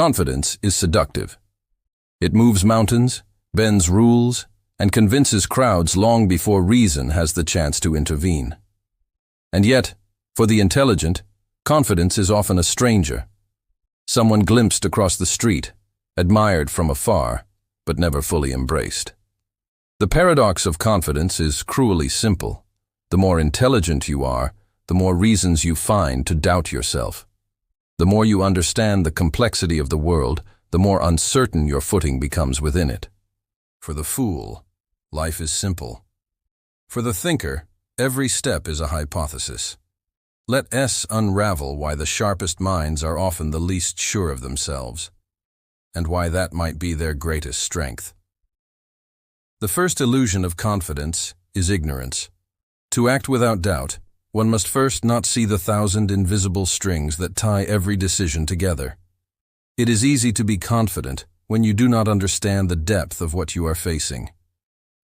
Confidence is seductive. It moves mountains, bends rules, and convinces crowds long before reason has the chance to intervene. And yet, for the intelligent, confidence is often a stranger. Someone glimpsed across the street, admired from afar, but never fully embraced. The paradox of confidence is cruelly simple. The more intelligent you are, the more reasons you find to doubt yourself. The more you understand the complexity of the world, the more uncertain your footing becomes within it. For the fool, life is simple. For the thinker, every step is a hypothesis. Let S unravel why the sharpest minds are often the least sure of themselves, and why that might be their greatest strength. The first illusion of confidence is ignorance. To act without doubt, one must first not see the 1,000 invisible strings that tie every decision together. It is easy to be confident when you do not understand the depth of what you are facing.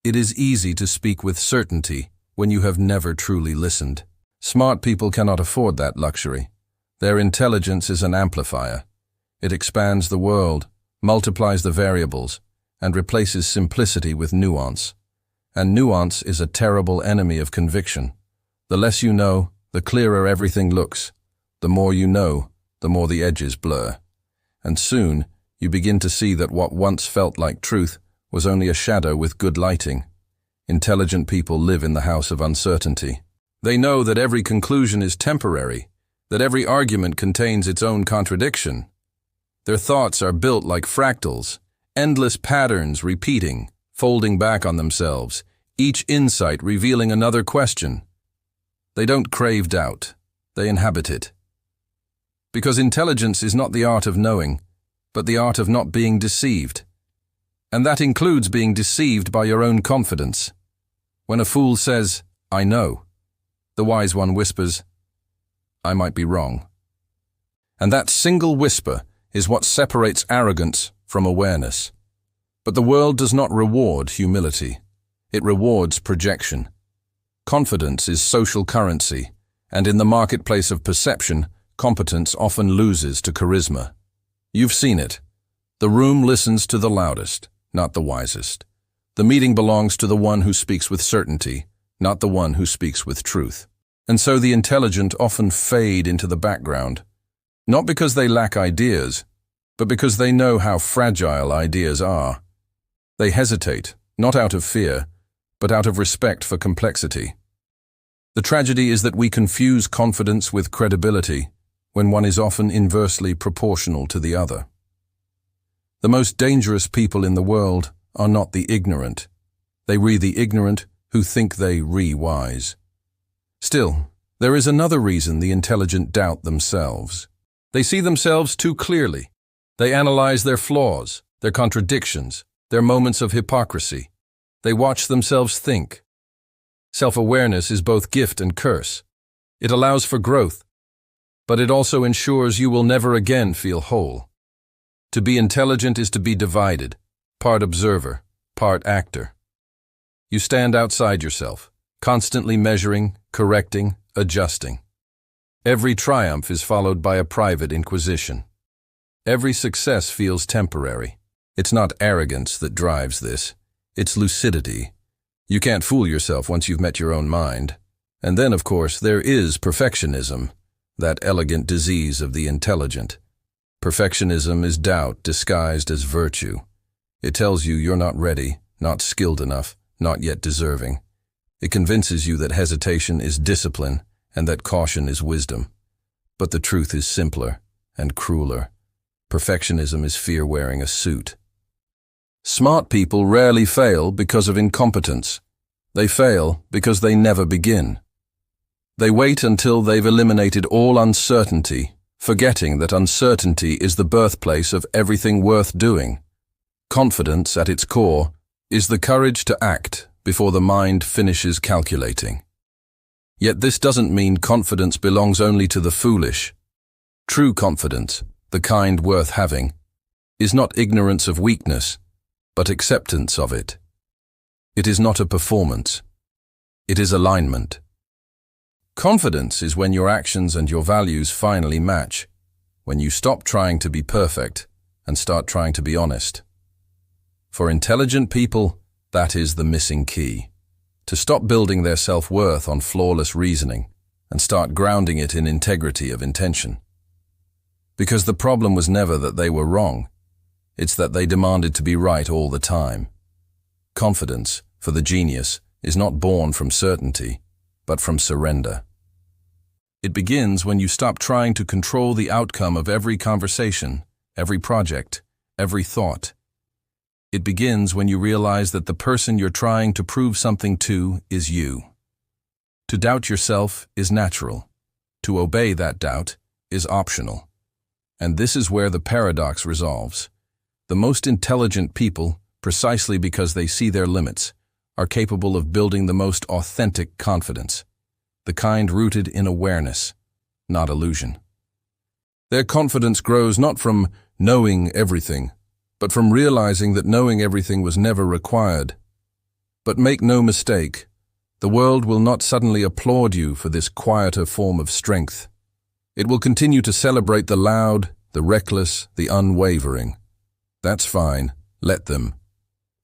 It is easy to speak with certainty when you have never truly listened. Smart people cannot afford that luxury. Their intelligence is an amplifier. It expands the world, multiplies the variables, and replaces simplicity with nuance. And nuance is a terrible enemy of conviction. The less you know, the clearer everything looks. The more you know, the more the edges blur. And soon, you begin to see that what once felt like truth was only a shadow with good lighting. Intelligent people live in the house of uncertainty. They know that every conclusion is temporary, that every argument contains its own contradiction. Their thoughts are built like fractals, endless patterns repeating, folding back on themselves, each insight revealing another question. They don't crave doubt, they inhabit it. Because intelligence is not the art of knowing, but the art of not being deceived. And that includes being deceived by your own confidence. When a fool says, "I know," the wise one whispers, "I might be wrong." And that single whisper is what separates arrogance from awareness. But the world does not reward humility. It rewards projection. Confidence is social currency, and in the marketplace of perception, competence often loses to charisma. You've seen it. The room listens to the loudest, not the wisest. The meeting belongs to the one who speaks with certainty, not the one who speaks with truth. And so the intelligent often fade into the background, not because they lack ideas, but because they know how fragile ideas are. They hesitate, not out of fear, but out of respect for complexity. The tragedy is that we confuse confidence with credibility, when one is often inversely proportional to the other. The most dangerous people in the world are not the ignorant. They re the ignorant who think they re-wise. Still, there is another reason the intelligent doubt themselves. They see themselves too clearly. They analyze their flaws, their contradictions, their moments of hypocrisy. They watch themselves think. Self-awareness is both gift and curse. It allows for growth, but it also ensures you will never again feel whole. To be intelligent is to be divided, part observer, part actor. You stand outside yourself, constantly measuring, correcting, adjusting. Every triumph is followed by a private inquisition. Every success feels temporary. It's not arrogance that drives this. It's lucidity. You can't fool yourself once you've met your own mind. And then, of course, there is perfectionism, that elegant disease of the intelligent. Perfectionism is doubt disguised as virtue. It tells you you're not ready, not skilled enough, not yet deserving. It convinces you that hesitation is discipline and that caution is wisdom. But the truth is simpler and crueler. Perfectionism is fear wearing a suit. Smart people rarely fail because of incompetence. They fail because they never begin. They wait until they've eliminated all uncertainty, forgetting that uncertainty is the birthplace of everything worth doing. Confidence, at its core, is the courage to act before the mind finishes calculating. Yet this doesn't mean confidence belongs only to the foolish. True confidence, the kind worth having, is not ignorance of weakness, but acceptance of it. It is not a performance. It is alignment. Confidence is when your actions and your values finally match, when you stop trying to be perfect and start trying to be honest. For intelligent people, that is the missing key. To stop building their self-worth on flawless reasoning and start grounding it in integrity of intention. Because the problem was never that they were wrong, it's that they demanded to be right all the time. Confidence, for the genius, is not born from certainty, but from surrender. It begins when you stop trying to control the outcome of every conversation, every project, every thought. It begins when you realize that the person you're trying to prove something to is you. To doubt yourself is natural. To obey that doubt is optional. And this is where the paradox resolves. The most intelligent people, precisely because they see their limits, are capable of building the most authentic confidence, the kind rooted in awareness, not illusion. Their confidence grows not from knowing everything, but from realizing that knowing everything was never required. But make no mistake, the world will not suddenly applaud you for this quieter form of strength. It will continue to celebrate the loud, the reckless, the unwavering. That's fine, let them.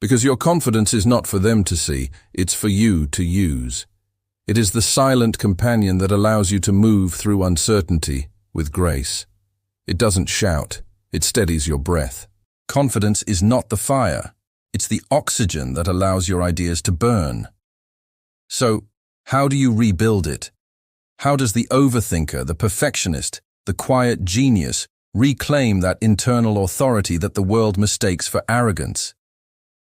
Because your confidence is not for them to see, it's for you to use. It is the silent companion that allows you to move through uncertainty with grace. It doesn't shout, it steadies your breath. Confidence is not the fire, it's the oxygen that allows your ideas to burn. So, how do you rebuild it? How does the overthinker, the perfectionist, the quiet genius reclaim that internal authority that the world mistakes for arrogance?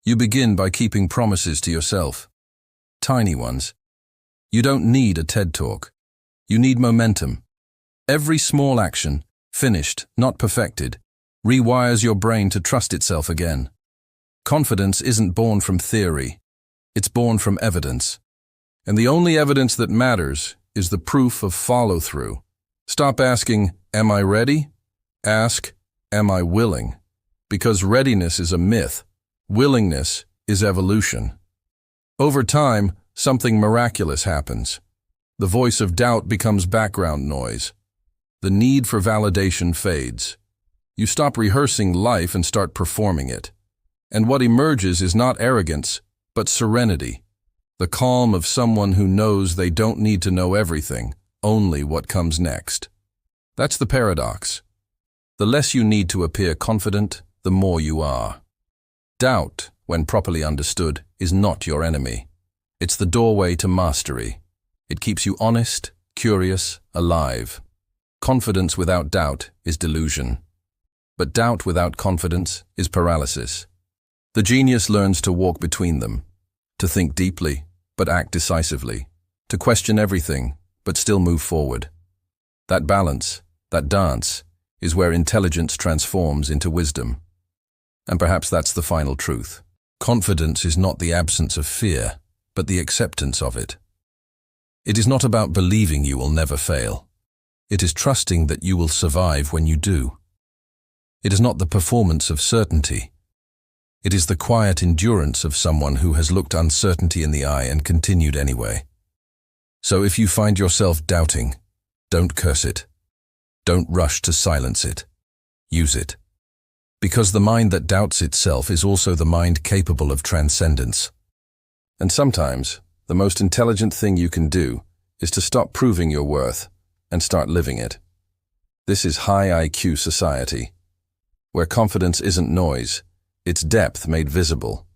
You begin by keeping promises to yourself. Tiny ones. You don't need a TED Talk. You need momentum. Every small action, finished, not perfected, rewires your brain to trust itself again. Confidence isn't born from theory. It's born from evidence. And the only evidence that matters is the proof of follow-through. Stop asking, "Am I ready?" Ask, "Am I willing?" Because readiness is a myth. Willingness is evolution. Over time, something miraculous happens. The voice of doubt becomes background noise. The need for validation fades. You stop rehearsing life and start performing it. And what emerges is not arrogance, but serenity. The calm of someone who knows they don't need to know everything, only what comes next. That's the paradox. The less you need to appear confident, the more you are. Doubt, when properly understood, is not your enemy. It's the doorway to mastery. It keeps you honest, curious, alive. Confidence without doubt is delusion. But doubt without confidence is paralysis. The genius learns to walk between them, to think deeply, but act decisively, to question everything, but still move forward. That balance, that dance, is where intelligence transforms into wisdom. And perhaps that's the final truth. Confidence is not the absence of fear, but the acceptance of it. It is not about believing you will never fail. It is trusting that you will survive when you do. It is not the performance of certainty. It is the quiet endurance of someone who has looked uncertainty in the eye and continued anyway. So if you find yourself doubting, don't curse it. Don't rush to silence it. Use it. Because the mind that doubts itself is also the mind capable of transcendence. And sometimes, the most intelligent thing you can do is to stop proving your worth and start living it. This is high IQ society, where confidence isn't noise, it's depth made visible.